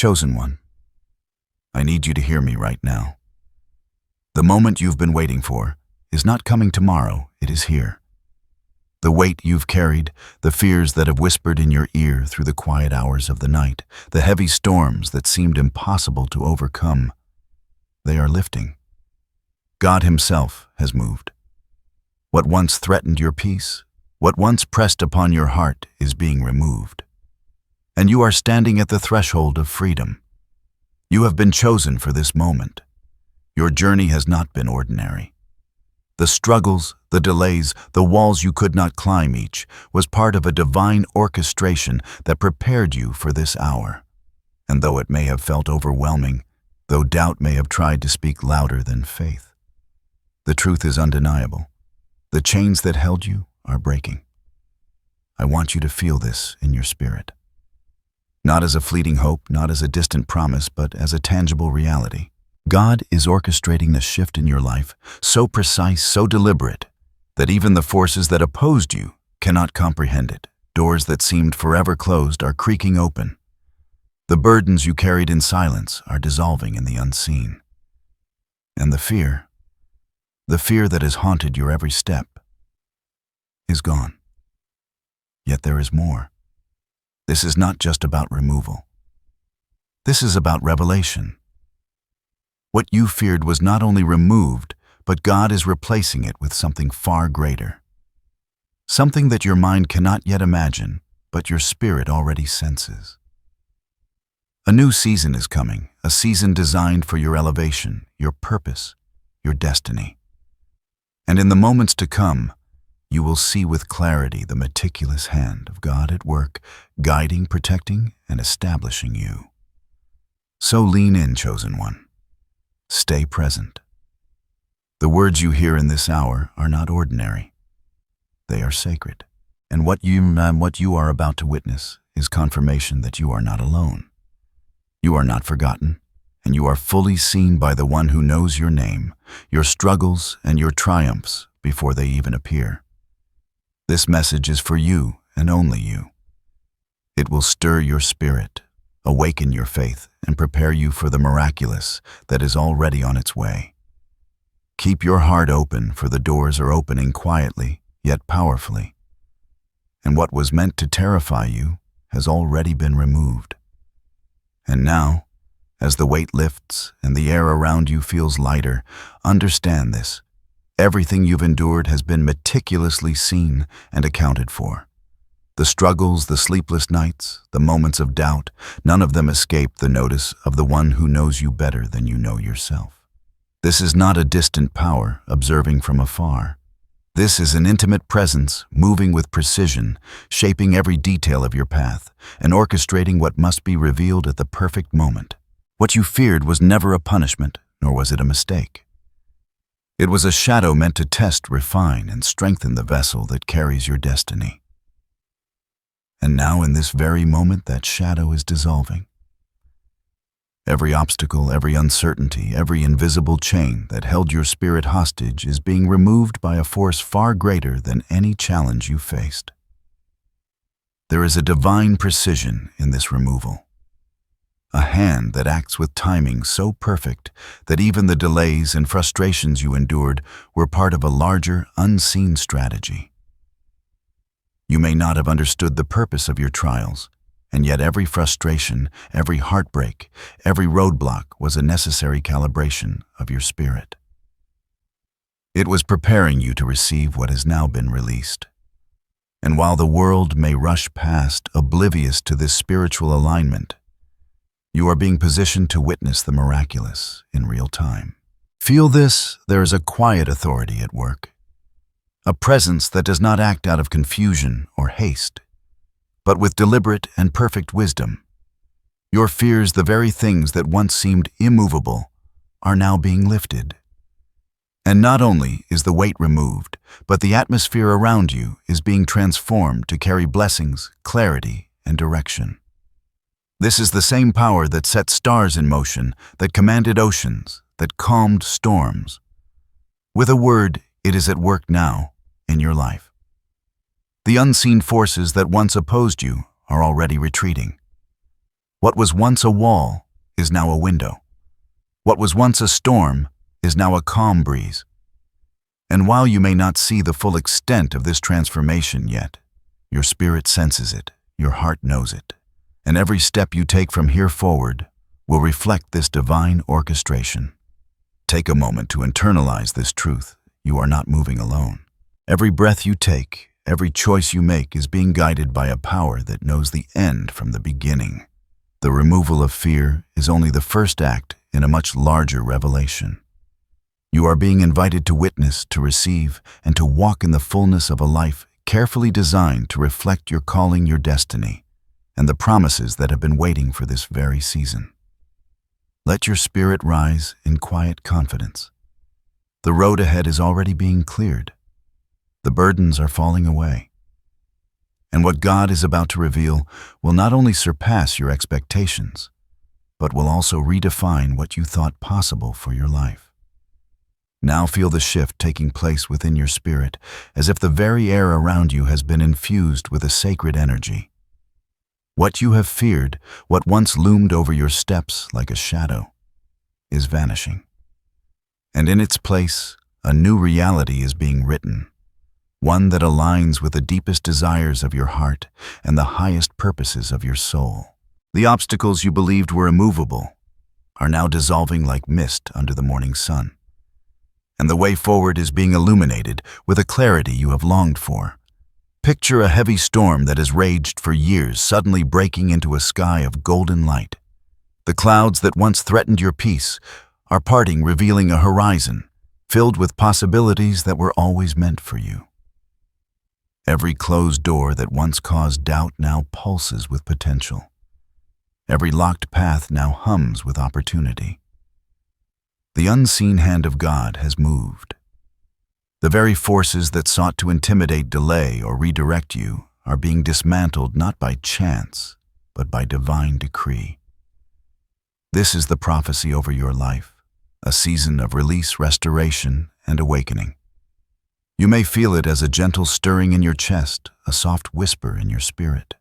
Chosen one, I need you to hear me right now. The moment you've been waiting for is not coming tomorrow, it is here. The weight you've carried, the fears that have whispered in your ear through the quiet hours of the night, the heavy storms that seemed impossible to overcome, they are lifting. God Himself has moved. What once threatened your peace, what once pressed upon your heart is being removed. And you are standing at the threshold of freedom. You have been chosen for this moment. Your journey has not been ordinary. The struggles, the delays, the walls you could not climb each was part of a divine orchestration that prepared you for this hour. And though it may have felt overwhelming, though doubt may have tried to speak louder than faith, the truth is undeniable. The chains that held you are breaking. I want you to feel this in your spirit. Not as a fleeting hope, not as a distant promise, but as a tangible reality. God is orchestrating the shift in your life, so precise, so deliberate, that even the forces that opposed you cannot comprehend it. Doors that seemed forever closed are creaking open. The burdens you carried in silence are dissolving in the unseen. And the fear that has haunted your every step, is gone. Yet there is more. This is not just about removal. This is about revelation. What you feared was not only removed, but God is replacing it with something far greater. Something that your mind cannot yet imagine, but your spirit already senses. A new season is coming, a season designed for your elevation, your purpose, your destiny. And in the moments to come, you will see with clarity the meticulous hand of God at work, guiding, protecting, and establishing you. So lean in, chosen one. Stay present. The words you hear in this hour are not ordinary. They are sacred. And what you are about to witness is confirmation that you are not alone. You are not forgotten, and you are fully seen by the one who knows your name, your struggles, and your triumphs before they even appear. This message is for you and only you. It will stir your spirit, awaken your faith, and prepare you for the miraculous that is already on its way. Keep your heart open, for the doors are opening quietly, yet powerfully. And what was meant to terrify you has already been removed. And now, as the weight lifts and the air around you feels lighter, understand this. Everything you've endured has been meticulously seen and accounted for. The struggles, the sleepless nights, the moments of doubt, none of them escape the notice of the one who knows you better than you know yourself. This is not a distant power observing from afar. This is an intimate presence moving with precision, shaping every detail of your path, and orchestrating what must be revealed at the perfect moment. What you feared was never a punishment, nor was it a mistake. It was a shadow meant to test, refine, and strengthen the vessel that carries your destiny. And now in this very moment, that shadow is dissolving. Every obstacle, every uncertainty, every invisible chain that held your spirit hostage is being removed by a force far greater than any challenge you faced. There is a divine precision in this removal. A hand that acts with timing so perfect that even the delays and frustrations you endured were part of a larger, unseen strategy. You may not have understood the purpose of your trials, and yet every frustration, every heartbreak, every roadblock was a necessary calibration of your spirit. It was preparing you to receive what has now been released. And while the world may rush past, oblivious to this spiritual alignment, you are being positioned to witness the miraculous in real time. Feel this, there is a quiet authority at work. A presence that does not act out of confusion or haste, but with deliberate and perfect wisdom. Your fears, the very things that once seemed immovable, are now being lifted. And not only is the weight removed, but the atmosphere around you is being transformed to carry blessings, clarity, and direction. This is the same power that set stars in motion, that commanded oceans, that calmed storms. With a word, it is at work now in your life. The unseen forces that once opposed you are already retreating. What was once a wall is now a window. What was once a storm is now a calm breeze. And while you may not see the full extent of this transformation yet, your spirit senses it, your heart knows it, and every step you take from here forward will reflect this divine orchestration. Take a moment to internalize this truth. You are not moving alone. Every breath you take, every choice you make is being guided by a power that knows the end from the beginning. The removal of fear is only the first act in a much larger revelation. You are being invited to witness, to receive, and to walk in the fullness of a life carefully designed to reflect your calling, your destiny, and the promises that have been waiting for this very season. Let your spirit rise in quiet confidence. The road ahead is already being cleared. The burdens are falling away. And what God is about to reveal will not only surpass your expectations, but will also redefine what you thought possible for your life. Now feel the shift taking place within your spirit, as if the very air around you has been infused with a sacred energy. What you have feared, what once loomed over your steps like a shadow, is vanishing. And in its place, a new reality is being written, one that aligns with the deepest desires of your heart and the highest purposes of your soul. The obstacles you believed were immovable are now dissolving like mist under the morning sun. And the way forward is being illuminated with a clarity you have longed for. Picture a heavy storm that has raged for years suddenly breaking into a sky of golden light. The clouds that once threatened your peace are parting, revealing a horizon filled with possibilities that were always meant for you. Every closed door that once caused doubt now pulses with potential. Every locked path now hums with opportunity. The unseen hand of God has moved. The very forces that sought to intimidate, delay, or redirect you are being dismantled not by chance, but by divine decree. This is the prophecy over your life, a season of release, restoration, and awakening. You may feel it as a gentle stirring in your chest, a soft whisper in your spirit,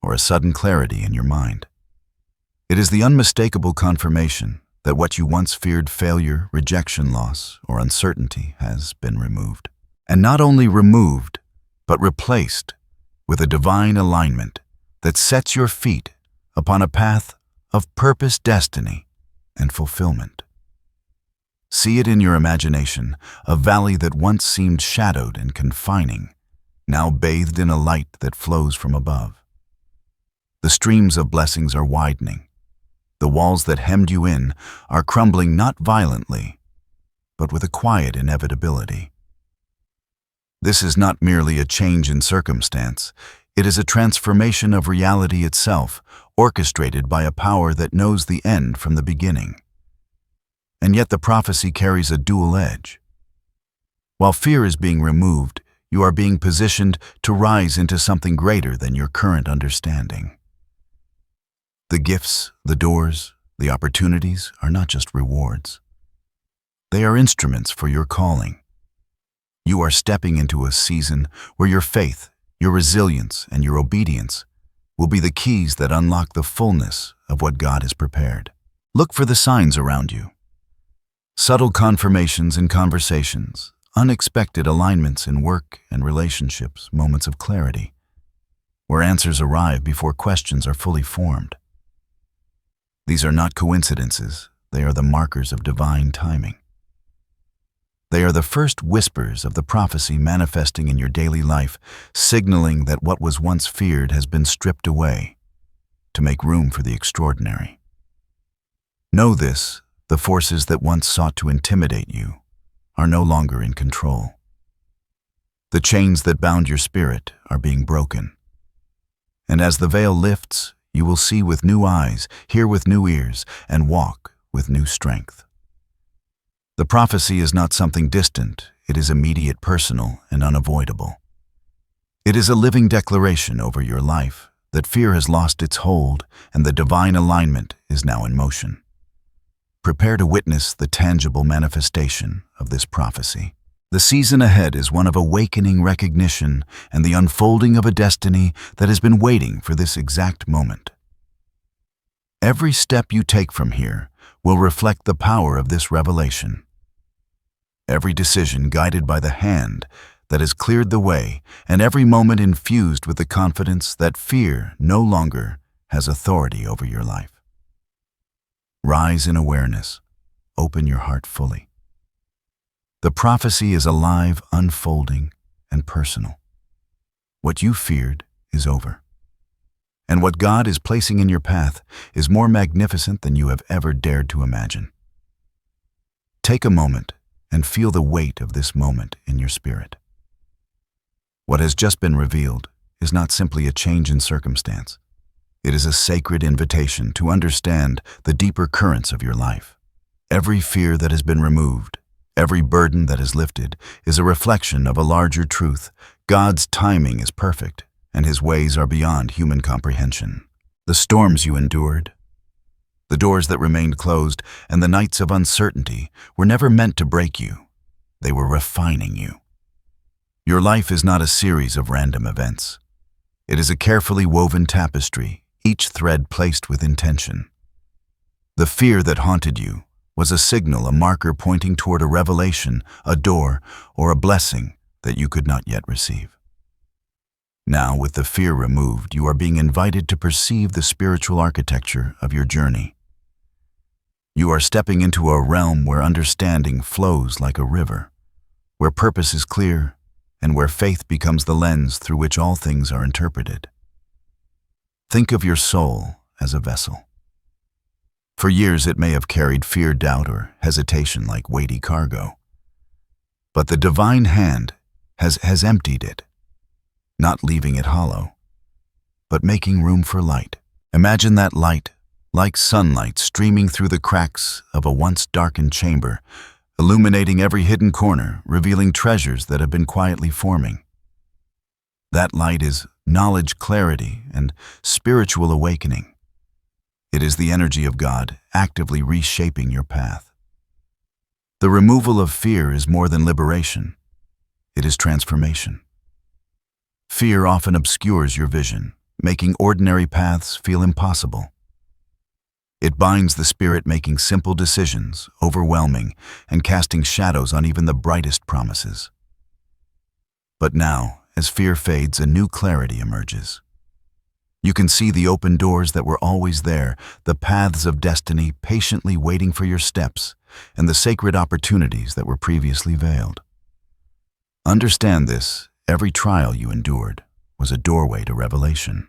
or a sudden clarity in your mind. It is the unmistakable confirmation that what you once feared, failure, rejection, loss, or uncertainty, has been removed. And not only removed, but replaced with a divine alignment that sets your feet upon a path of purpose, destiny, and fulfillment. See it in your imagination, a valley that once seemed shadowed and confining, now bathed in a light that flows from above. The streams of blessings are widening. The walls that hemmed you in are crumbling not violently, but with a quiet inevitability. This is not merely a change in circumstance, it is a transformation of reality itself, orchestrated by a power that knows the end from the beginning. And yet the prophecy carries a dual edge. While fear is being removed, you are being positioned to rise into something greater than your current understanding. The gifts, the doors, the opportunities are not just rewards. They are instruments for your calling. You are stepping into a season where your faith, your resilience, and your obedience will be the keys that unlock the fullness of what God has prepared. Look for the signs around you. Subtle confirmations in conversations, unexpected alignments in work and relationships, moments of clarity, where answers arrive before questions are fully formed. These are not coincidences, they are the markers of divine timing. They are the first whispers of the prophecy manifesting in your daily life, signaling that what was once feared has been stripped away to make room for the extraordinary. Know this, the forces that once sought to intimidate you are no longer in control. The chains that bound your spirit are being broken. And as the veil lifts, you will see with new eyes, hear with new ears, and walk with new strength. The prophecy is not something distant, it is immediate, personal, and unavoidable. It is a living declaration over your life that fear has lost its hold and the divine alignment is now in motion. Prepare to witness the tangible manifestation of this prophecy. The season ahead is one of awakening recognition and the unfolding of a destiny that has been waiting for this exact moment. Every step you take from here will reflect the power of this revelation. Every decision guided by the hand that has cleared the way, and every moment infused with the confidence that fear no longer has authority over your life. Rise in awareness. Open your heart fully. The prophecy is alive, unfolding, and personal. What you feared is over. And what God is placing in your path is more magnificent than you have ever dared to imagine. Take a moment and feel the weight of this moment in your spirit. What has just been revealed is not simply a change in circumstance. It is a sacred invitation to understand the deeper currents of your life. Every fear that has been removed, every burden that is lifted, is a reflection of a larger truth. God's timing is perfect, and His ways are beyond human comprehension. The storms you endured, the doors that remained closed, and the nights of uncertainty were never meant to break you. They were refining you. Your life is not a series of random events. It is a carefully woven tapestry, each thread placed with intention. The fear that haunted you was a signal, a marker pointing toward a revelation, a door, or a blessing that you could not yet receive. Now, with the fear removed, you are being invited to perceive the spiritual architecture of your journey. You are stepping into a realm where understanding flows like a river, where purpose is clear, and where faith becomes the lens through which all things are interpreted. Think of your soul as a vessel. For years it may have carried fear, doubt, or hesitation like weighty cargo. But the divine hand has emptied it, not leaving it hollow, but making room for light. Imagine that light, like sunlight streaming through the cracks of a once darkened chamber, illuminating every hidden corner, revealing treasures that have been quietly forming. That light is knowledge, clarity, and spiritual awakening. It is the energy of God actively reshaping your path. The removal of fear is more than liberation. It is transformation. Fear often obscures your vision, making ordinary paths feel impossible. It binds the spirit, making simple decisions overwhelming and casting shadows on even the brightest promises. But now, as fear fades, a new clarity emerges. You can see the open doors that were always there, the paths of destiny patiently waiting for your steps, and the sacred opportunities that were previously veiled. Understand this: every trial you endured was a doorway to revelation.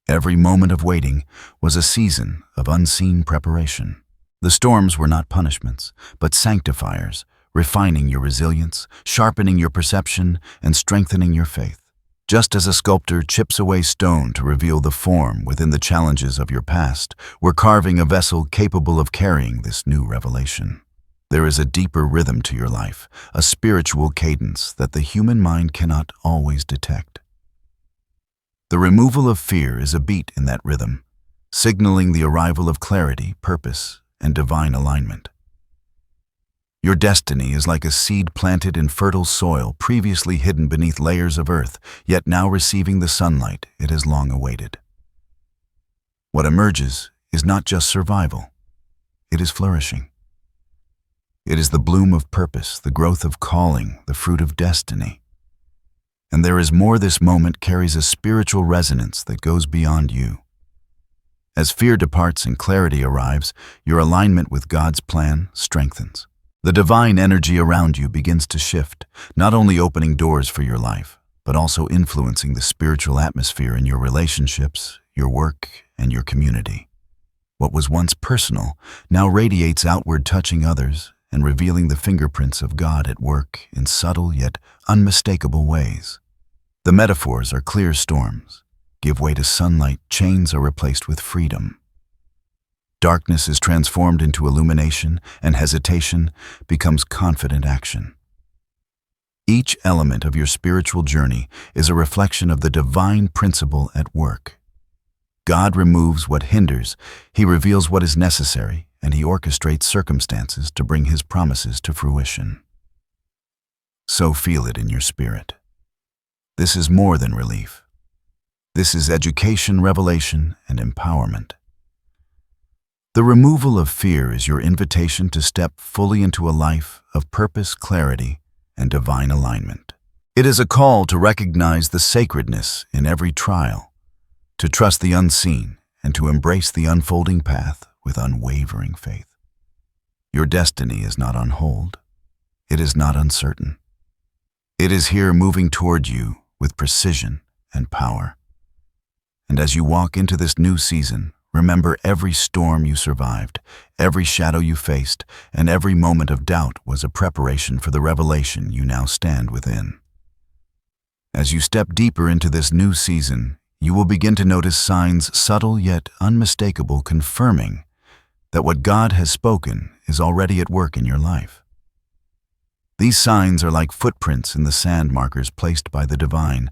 Every moment of waiting was a season of unseen preparation. The storms were not punishments, but sanctifiers, refining your resilience, sharpening your perception, and strengthening your faith. Just as a sculptor chips away stone to reveal the form within the challenges of your past, we're carving a vessel capable of carrying this new revelation. There is a deeper rhythm to your life, a spiritual cadence that the human mind cannot always detect. The removal of fear is a beat in that rhythm, signaling the arrival of clarity, purpose, and divine alignment. Your destiny is like a seed planted in fertile soil, previously hidden beneath layers of earth, yet now receiving the sunlight it has long awaited. What emerges is not just survival, it is flourishing. It is the bloom of purpose, the growth of calling, the fruit of destiny. And there is more. This moment carries a spiritual resonance that goes beyond you. As fear departs and clarity arrives, your alignment with God's plan strengthens. The divine energy around you begins to shift, not only opening doors for your life, but also influencing the spiritual atmosphere in your relationships, your work, and your community. What was once personal now radiates outward, touching others and revealing the fingerprints of God at work in subtle yet unmistakable ways. The metaphors are clear: storms give way to sunlight, chains are replaced with freedom. Darkness is transformed into illumination, and hesitation becomes confident action. Each element of your spiritual journey is a reflection of the divine principle at work. God removes what hinders, He reveals what is necessary, and He orchestrates circumstances to bring His promises to fruition. So feel it in your spirit. This is more than relief. This is education, revelation, and empowerment. The removal of fear is your invitation to step fully into a life of purpose, clarity, and divine alignment. It is a call to recognize the sacredness in every trial, to trust the unseen, and to embrace the unfolding path with unwavering faith. Your destiny is not on hold. It is not uncertain. It is here moving toward you with precision and power. And as you walk into this new season, remember every storm you survived, every shadow you faced, and every moment of doubt was a preparation for the revelation you now stand within. As you step deeper into this new season, you will begin to notice signs subtle yet unmistakable confirming that what God has spoken is already at work in your life. These signs are like footprints in the sand markers placed by the divine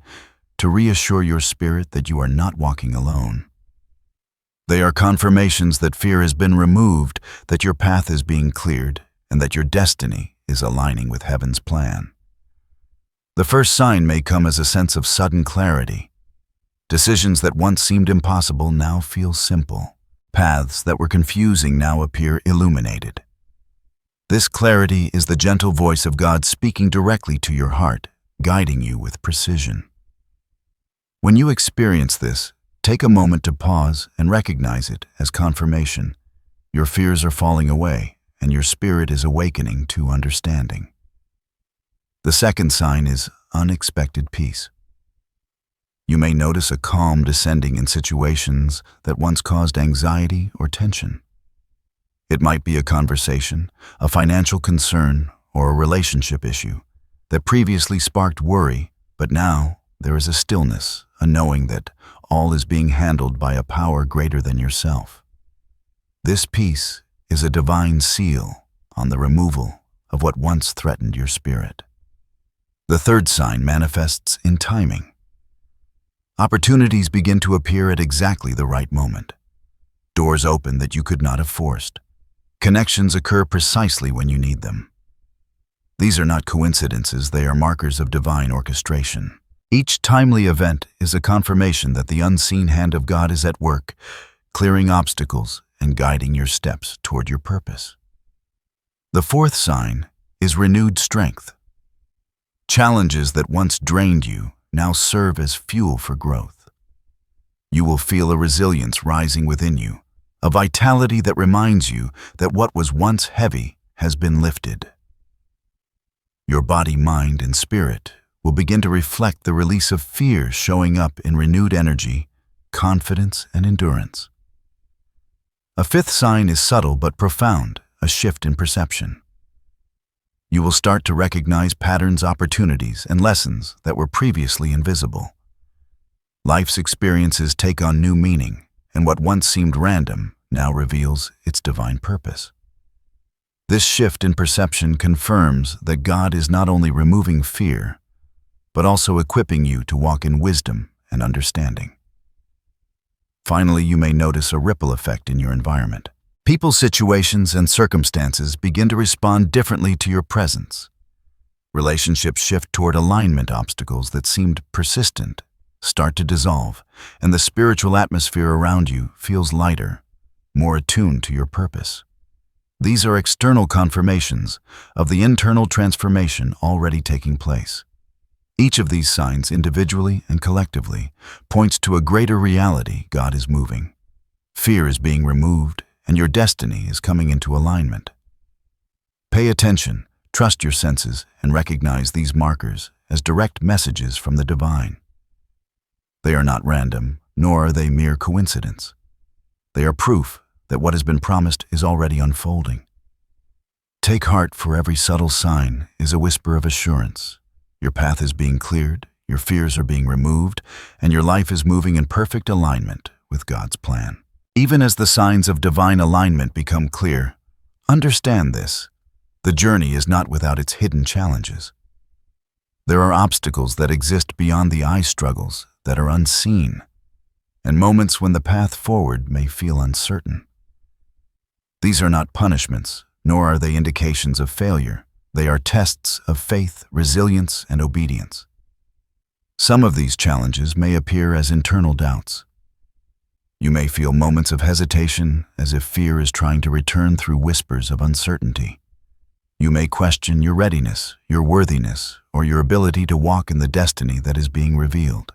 to reassure your spirit that you are not walking alone. They are confirmations that fear has been removed, that your path is being cleared, and that your destiny is aligning with heaven's plan. The first sign may come as a sense of sudden clarity. Decisions that once seemed impossible now feel simple. Paths that were confusing now appear illuminated. This clarity is the gentle voice of God speaking directly to your heart, guiding you with precision. When you experience this, take a moment to pause and recognize it as confirmation. Your fears are falling away, and your spirit is awakening to understanding. The second sign is unexpected peace. You may notice a calm descending in situations that once caused anxiety or tension. It might be a conversation, a financial concern, or a relationship issue that previously sparked worry, but now there is a stillness, a knowing that all is being handled by a power greater than yourself. This peace is a divine seal on the removal of what once threatened your spirit. The third sign manifests in timing. Opportunities begin to appear at exactly the right moment. Doors open that you could not have forced. Connections occur precisely when you need them. These are not coincidences, they are markers of divine orchestration. Each timely event is a confirmation that the unseen hand of God is at work, clearing obstacles and guiding your steps toward your purpose. The fourth sign is renewed strength. Challenges that once drained you now serve as fuel for growth. You will feel a resilience rising within you, a vitality that reminds you that what was once heavy has been lifted. Your body, mind, and spirit will begin to reflect the release of fear, showing up in renewed energy, confidence, and endurance. A fifth sign is subtle but profound, a shift in perception. You will start to recognize patterns, opportunities, and lessons that were previously invisible. Life's experiences take on new meaning, and what once seemed random now reveals its divine purpose. This shift in perception confirms that God is not only removing fear, but also equipping you to walk in wisdom and understanding. Finally, you may notice a ripple effect in your environment. People, situations, and circumstances begin to respond differently to your presence. Relationships shift toward alignment. Obstacles that seemed persistent start to dissolve, and the spiritual atmosphere around you feels lighter, more attuned to your purpose. These are external confirmations of the internal transformation already taking place. Each of these signs, individually and collectively, points to a greater reality. God is moving. Fear is being removed, and your destiny is coming into alignment. Pay attention, trust your senses, and recognize these markers as direct messages from the divine. They are not random, nor are they mere coincidence. They are proof that what has been promised is already unfolding. Take heart, for every subtle sign is a whisper of assurance. Your path is being cleared, your fears are being removed, and your life is moving in perfect alignment with God's plan. Even as the signs of divine alignment become clear, understand this: the journey is not without its hidden challenges. There are obstacles that exist beyond the eye, struggles that are unseen, and moments when the path forward may feel uncertain. These are not punishments, nor are they indications of failure. They are tests of faith, resilience, and obedience. Some of these challenges may appear as internal doubts. You may feel moments of hesitation, as if fear is trying to return through whispers of uncertainty. You may question your readiness, your worthiness, or your ability to walk in the destiny that is being revealed.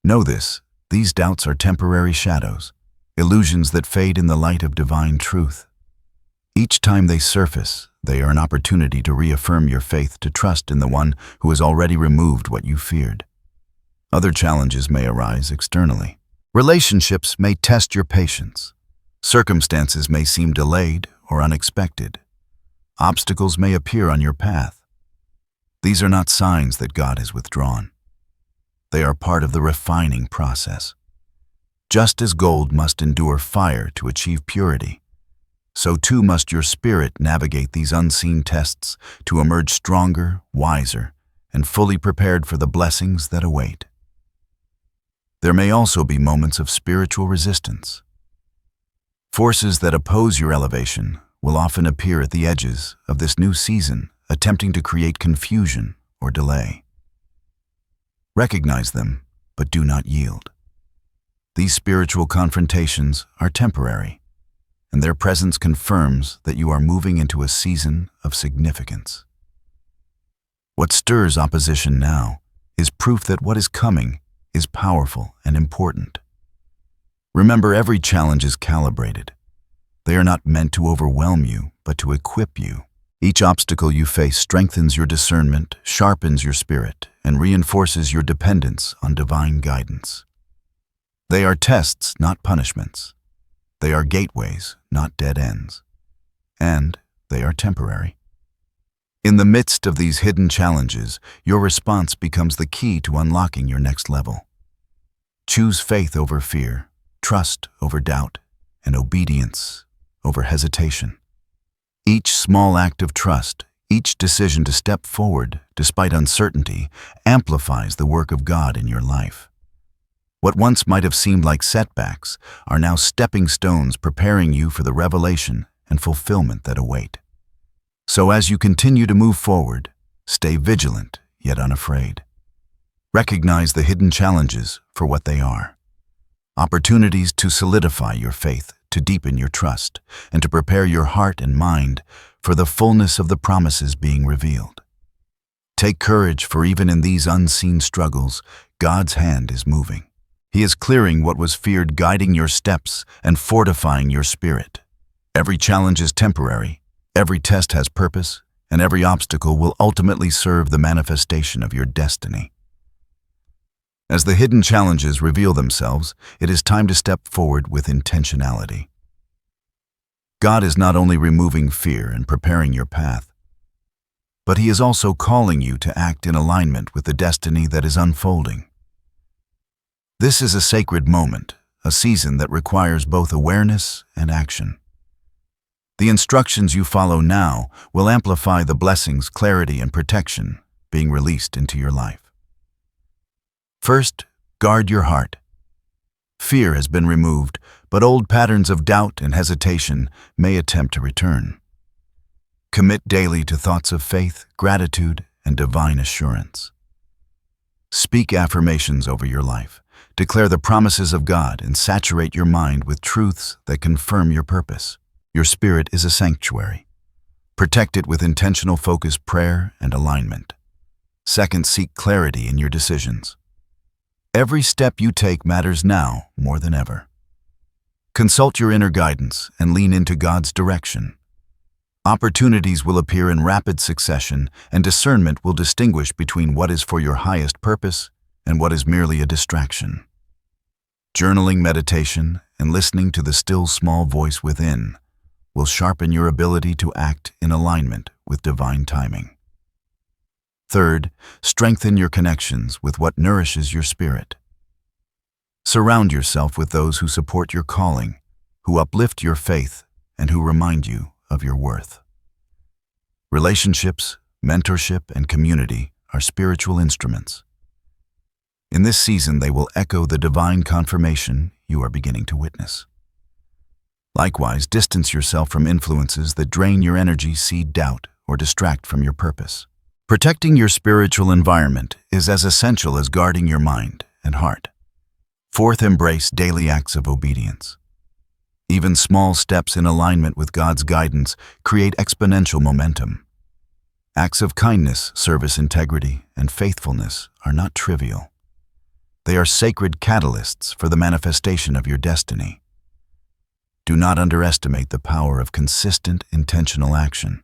Know this: these doubts are temporary shadows, illusions that fade in the light of divine truth. Each time they surface, they are an opportunity to reaffirm your faith, to trust in the one who has already removed what you feared. Other challenges may arise externally. Relationships may test your patience. Circumstances may seem delayed or unexpected. Obstacles may appear on your path. These are not signs that God has withdrawn. They are part of the refining process. Just as gold must endure fire to achieve purity, so too must your spirit navigate these unseen tests to emerge stronger, wiser, and fully prepared for the blessings that await. There may also be moments of spiritual resistance. Forces that oppose your elevation will often appear at the edges of this new season, attempting to create confusion or delay. Recognize them, but do not yield. These spiritual confrontations are temporary, and their presence confirms that you are moving into a season of significance. What stirs opposition now is proof that what is coming is powerful and important. Remember, every challenge is calibrated. They are not meant to overwhelm you, but to equip you. Each obstacle you face strengthens your discernment, sharpens your spirit, and reinforces your dependence on divine guidance. They are tests, not punishments. They are gateways, not dead ends. And they are temporary. In the midst of these hidden challenges, your response becomes the key to unlocking your next level. Choose faith over fear, trust over doubt, and obedience over hesitation. Each small act of trust, each decision to step forward despite uncertainty, amplifies the work of God in your life. What once might have seemed like setbacks are now stepping stones preparing you for the revelation and fulfillment that await. So as you continue to move forward, stay vigilant yet unafraid. Recognize the hidden challenges for what they are: opportunities to solidify your faith, to deepen your trust, and to prepare your heart and mind for the fullness of the promises being revealed. Take courage, for even in these unseen struggles, God's hand is moving. He is clearing what was feared, guiding your steps, and fortifying your spirit. Every challenge is temporary, every test has purpose, and every obstacle will ultimately serve the manifestation of your destiny. As the hidden challenges reveal themselves, it is time to step forward with intentionality. God is not only removing fear and preparing your path, but He is also calling you to act in alignment with the destiny that is unfolding. This is a sacred moment, a season that requires both awareness and action. The instructions you follow now will amplify the blessings, clarity, and protection being released into your life. First, guard your heart. Fear has been removed, but old patterns of doubt and hesitation may attempt to return. Commit daily to thoughts of faith, gratitude, and divine assurance. Speak affirmations over your life. Declare the promises of God and saturate your mind with truths that confirm your purpose. Your spirit is a sanctuary. Protect it with intentional focused prayer and alignment. Second, seek clarity in your decisions. Every step you take matters now more than ever. Consult your inner guidance and lean into God's direction. Opportunities will appear in rapid succession, and discernment will distinguish between what is for your highest purpose and what is merely a distraction. Journaling, meditation, and listening to the still small voice within will sharpen your ability to act in alignment with divine timing. Third, strengthen your connections with what nourishes your spirit. Surround yourself with those who support your calling, who uplift your faith, and who remind you of your worth. Relationships, mentorship, and community are spiritual instruments. In this season, they will echo the divine confirmation you are beginning to witness. Likewise, distance yourself from influences that drain your energy, seed doubt, or distract from your purpose. Protecting your spiritual environment is as essential as guarding your mind and heart. Fourth, embrace daily acts of obedience. Even small steps in alignment with God's guidance create exponential momentum. Acts of kindness, service, integrity, and faithfulness are not trivial. They are sacred catalysts for the manifestation of your destiny. Do not underestimate the power of consistent, intentional action,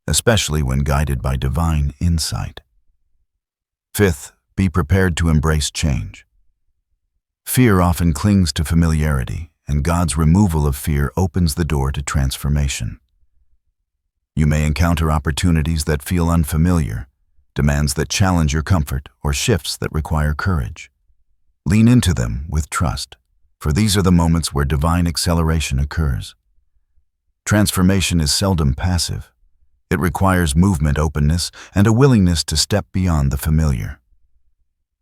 especially when guided by divine insight. Fifth, be prepared to embrace change. Fear often clings to familiarity, and God's removal of fear opens the door to transformation. You may encounter opportunities that feel unfamiliar, demands that challenge your comfort, or shifts that require courage. Lean into them with trust, for these are the moments where divine acceleration occurs. Transformation is seldom passive. It requires movement, openness, and a willingness to step beyond the familiar.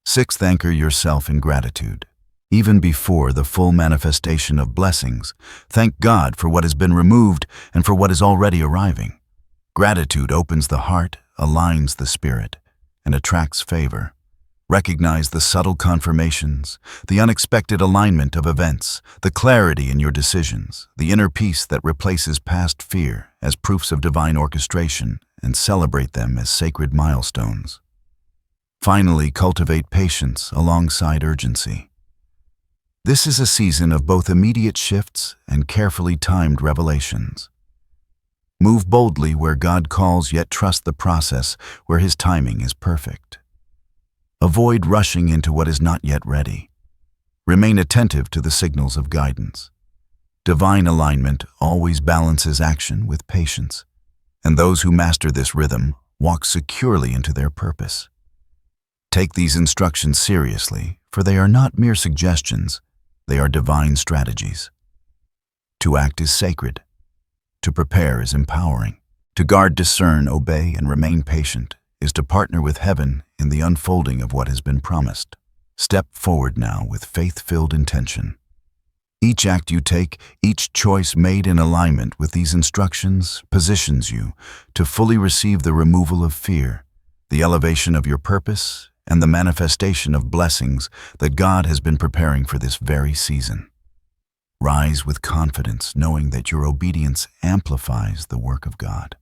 Sixth, anchor yourself in gratitude. Even before the full manifestation of blessings, thank God for what has been removed and for what is already arriving. Gratitude opens the heart, aligns the spirit, and attracts favor. Recognize the subtle confirmations, the unexpected alignment of events, the clarity in your decisions, the inner peace that replaces past fear as proofs of divine orchestration, and celebrate them as sacred milestones. Finally, cultivate patience alongside urgency. This is a season of both immediate shifts and carefully timed revelations. Move boldly where God calls, yet trust the process where His timing is perfect. Avoid rushing into what is not yet ready. Remain attentive to the signals of guidance. Divine alignment always balances action with patience, and those who master this rhythm walk securely into their purpose. Take these instructions seriously, for they are not mere suggestions, they are divine strategies. To act is sacred. To prepare is empowering. To guard, discern, obey, and remain patient is to partner with heaven in the unfolding of what has been promised. Step forward now with faith-filled intention. Each act you take, each choice made in alignment with these instructions positions you to fully receive the removal of fear, the elevation of your purpose, and the manifestation of blessings that God has been preparing for this very season. Rise with confidence, knowing that your obedience amplifies the work of God.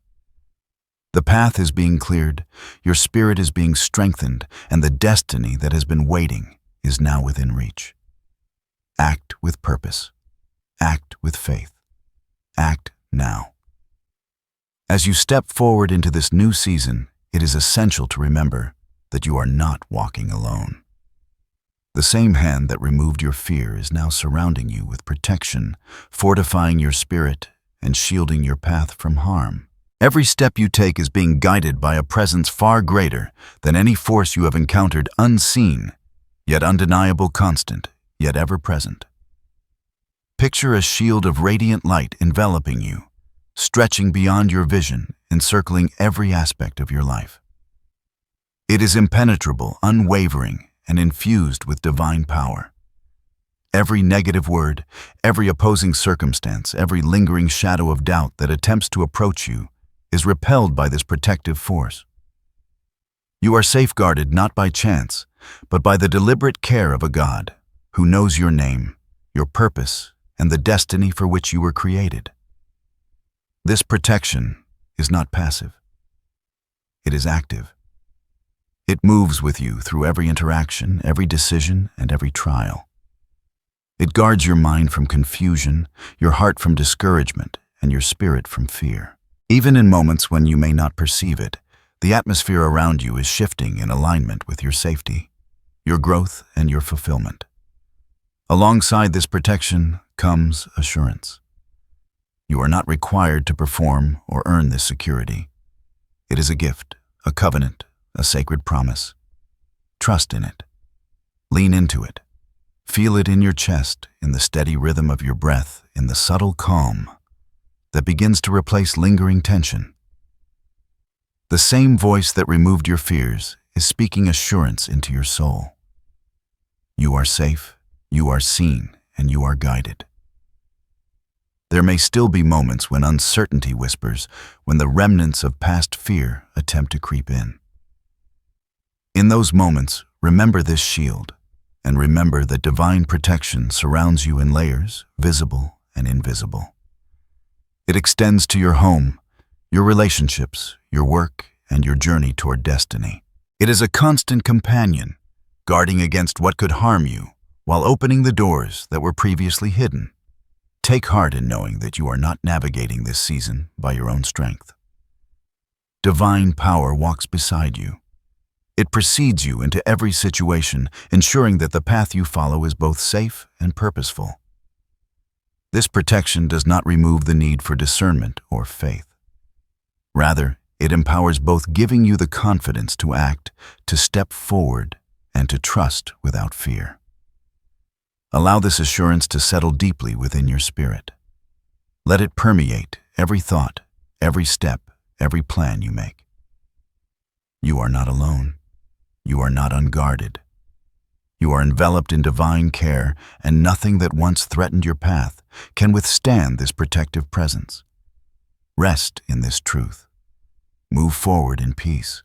The path is being cleared, your spirit is being strengthened, and the destiny that has been waiting is now within reach. Act with purpose. Act with faith. Act now. As you step forward into this new season, it is essential to remember that you are not walking alone. The same hand that removed your fear is now surrounding you with protection, fortifying your spirit, and shielding your path from harm. Every step you take is being guided by a presence far greater than any force you have encountered, unseen, yet undeniable, constant, yet ever-present. Picture a shield of radiant light enveloping you, stretching beyond your vision, encircling every aspect of your life. It is impenetrable, unwavering, and infused with divine power. Every negative word, every opposing circumstance, every lingering shadow of doubt that attempts to approach you is repelled by this protective force. You are safeguarded not by chance, but by the deliberate care of a God who knows your name, your purpose, and the destiny for which you were created. This protection is not passive. It is active. It moves with you through every interaction, every decision, and every trial. It guards your mind from confusion, your heart from discouragement, and your spirit from fear. Even in moments when you may not perceive it, the atmosphere around you is shifting in alignment with your safety, your growth, and your fulfillment. Alongside this protection comes assurance. You are not required to perform or earn this security. It is a gift, a covenant, a sacred promise. Trust in it. Lean into it. Feel it in your chest, in the steady rhythm of your breath, in the subtle calm that begins to replace lingering tension. The same voice that removed your fears is speaking assurance into your soul. You are safe, you are seen, and you are guided. There may still be moments when uncertainty whispers, when the remnants of past fear attempt to creep in. In those moments, remember this shield. and remember that divine protection surrounds you in layers, visible and invisible. It extends to your home, your relationships, your work, and your journey toward destiny. It is a constant companion, guarding against what could harm you while opening the doors that were previously hidden. Take heart in knowing that you are not navigating this season by your own strength. Divine power walks beside you. It precedes you into every situation, ensuring that the path you follow is both safe and purposeful. This protection does not remove the need for discernment or faith. Rather, it empowers both, giving you the confidence to act, to step forward, and to trust without fear. Allow this assurance to settle deeply within your spirit. Let it permeate every thought, every step, every plan you make. You are not alone. You are not unguarded. You are enveloped in divine care, and nothing that once threatened your path can withstand this protective presence. Rest in this truth. Move forward in peace.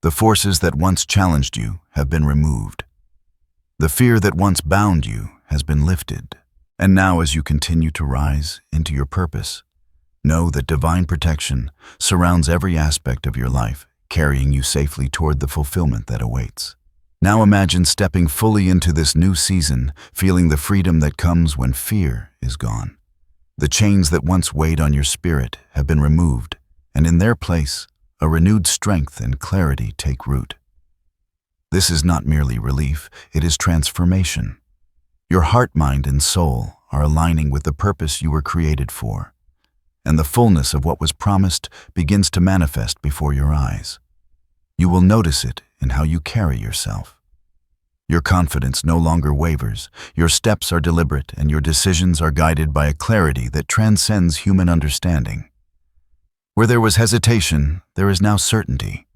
The forces that once challenged you have been removed. The fear that once bound you has been lifted. And now, as you continue to rise into your purpose, know that divine protection surrounds every aspect of your life, carrying you safely toward the fulfillment that awaits. Now imagine stepping fully into this new season, feeling the freedom that comes when fear is gone. The chains that once weighed on your spirit have been removed, and in their place, a renewed strength and clarity take root. This is not merely relief, it is transformation. Your heart, mind, and soul are aligning with the purpose you were created for, and the fullness of what was promised begins to manifest before your eyes. You will notice it in how you carry yourself. Your confidence no longer wavers, your steps are deliberate, and your decisions are guided by a clarity that transcends human understanding. Where there was hesitation, there is now certainty.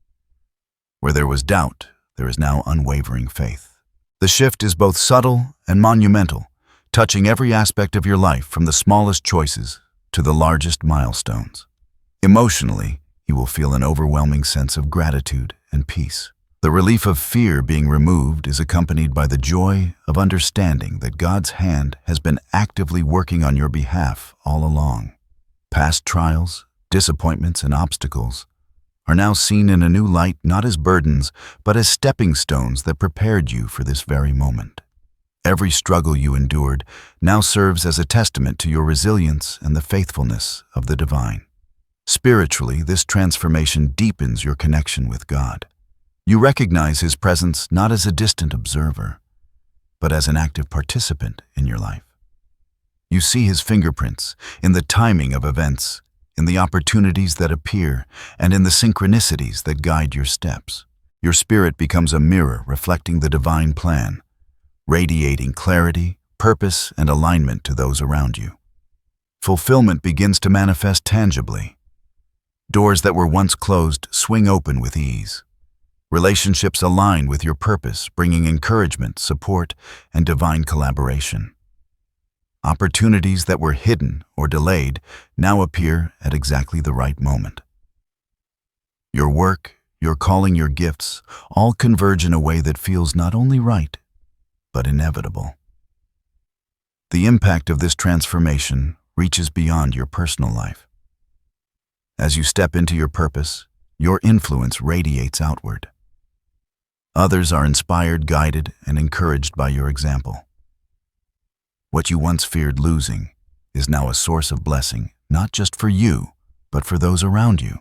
Where there was doubt, there is now unwavering faith. The shift is both subtle and monumental, touching every aspect of your life from the smallest choices to the largest milestones. Emotionally, you will feel an overwhelming sense of gratitude and peace. The relief of fear being removed is accompanied by the joy of understanding that God's hand has been actively working on your behalf all along. Past trials, disappointments, and obstacles are now seen in a new light, not as burdens, but as stepping stones that prepared you for this very moment. Every struggle you endured now serves as a testament to your resilience and the faithfulness of the divine. Spiritually, this transformation deepens your connection with God. You recognize His presence not as a distant observer, but as an active participant in your life. You see His fingerprints in the timing of events, in the opportunities that appear, and in the synchronicities that guide your steps. Your spirit becomes a mirror reflecting the divine plan, radiating clarity, purpose, and alignment to those around you. Fulfillment begins to manifest tangibly. Doors that were once closed swing open with ease. Relationships align with your purpose, bringing encouragement, support, and divine collaboration. Opportunities that were hidden or delayed now appear at exactly the right moment. Your work, your calling, your gifts all converge in a way that feels not only right, but inevitable. The impact of this transformation reaches beyond your personal life. As you step into your purpose, your influence radiates outward. Others are inspired, guided, and encouraged by your example. What you once feared losing is now a source of blessing, not just for you, but for those around you.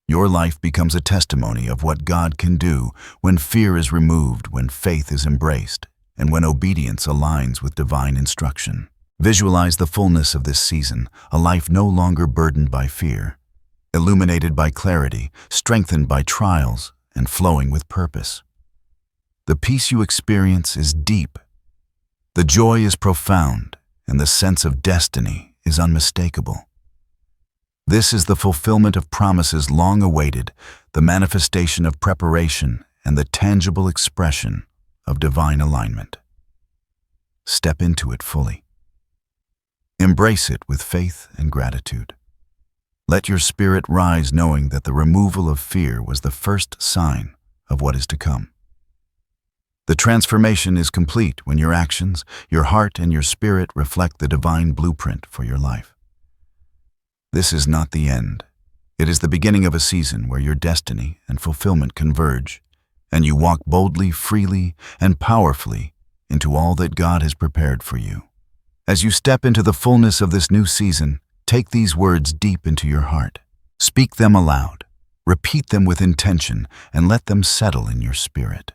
Your life becomes a testimony of what God can do when fear is removed, when faith is embraced, and when obedience aligns with divine instruction. Visualize the fullness of this season, a life no longer burdened by fear, illuminated by clarity, strengthened by trials, and flowing with purpose. The peace you experience is deep. The joy is profound, and the sense of destiny is unmistakable. This is the fulfillment of promises long awaited, the manifestation of preparation, and the tangible expression of divine alignment. Step into it fully. Embrace it with faith and gratitude. Let your spirit rise knowing that the removal of fear was the first sign of what is to come. The transformation is complete when your actions, your heart, and your spirit reflect the divine blueprint for your life. This is not the end. It is the beginning of a season where your destiny and fulfillment converge, and you walk boldly, freely, and powerfully into all that God has prepared for you. As you step into the fullness of this new season, take these words deep into your heart. Speak them aloud, repeat them with intention, and let them settle in your spirit.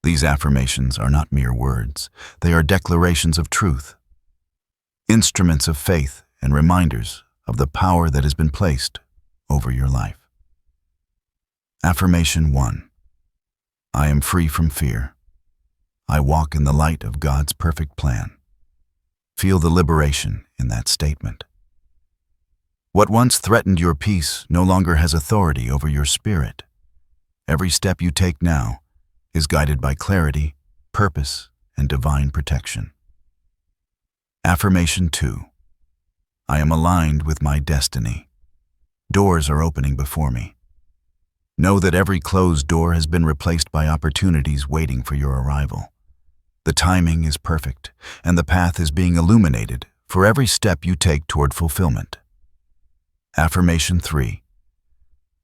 These affirmations are not mere words. They are declarations of truth, instruments of faith, and reminders of the power that has been placed over your life. Affirmation 1. I am free from fear. I walk in the light of God's perfect plan. Feel the liberation in that statement. What once threatened your peace no longer has authority over your spirit. Every step you take now is guided by clarity, purpose, and divine protection. Affirmation 2. I am aligned with my destiny. Doors are opening before me. Know that every closed door has been replaced by opportunities waiting for your arrival. The timing is perfect, and the path is being illuminated for every step you take toward fulfillment. Affirmation 3.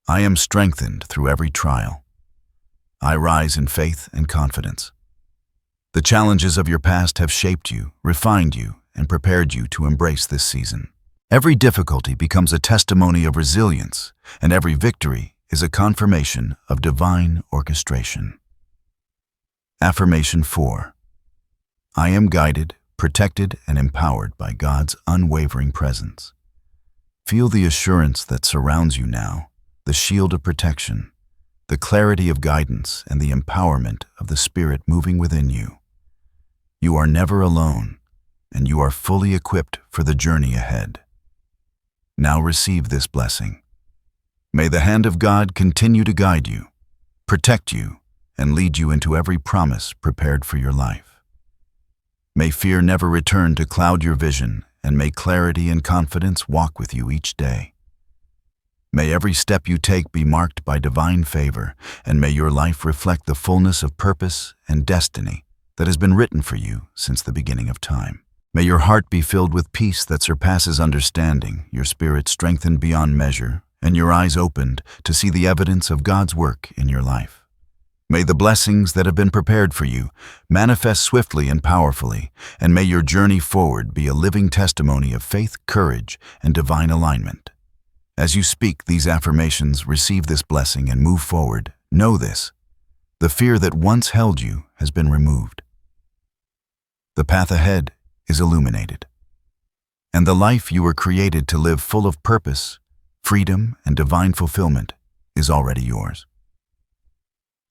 I am strengthened through every trial. I rise in faith and confidence. The challenges of your past have shaped you, refined you, and prepared you to embrace this season. Every difficulty becomes a testimony of resilience, and every victory is a confirmation of divine orchestration. Affirmation 4. I am guided, protected, and empowered by God's unwavering presence. Feel the assurance that surrounds you now, the shield of protection, the clarity of guidance, and the empowerment of the Spirit moving within you. You are never alone, and you are fully equipped for the journey ahead. Now receive this blessing. May the hand of God continue to guide you, protect you, and lead you into every promise prepared for your life. May fear never return to cloud your vision, and may clarity and confidence walk with you each day. May every step you take be marked by divine favor, and may your life reflect the fullness of purpose and destiny that has been written for you since the beginning of time. May your heart be filled with peace that surpasses understanding, your spirit strengthened beyond measure, and your eyes opened to see the evidence of God's work in your life. May the blessings that have been prepared for you manifest swiftly and powerfully, and may your journey forward be a living testimony of faith, courage, and divine alignment. As you speak these affirmations, receive this blessing and move forward. Know this: the fear that once held you has been removed. The path ahead is illuminated, and the life you were created to live full of purpose, freedom, and divine fulfillment is already yours.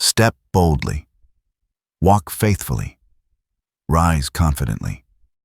Step boldly, walk faithfully, rise confidently,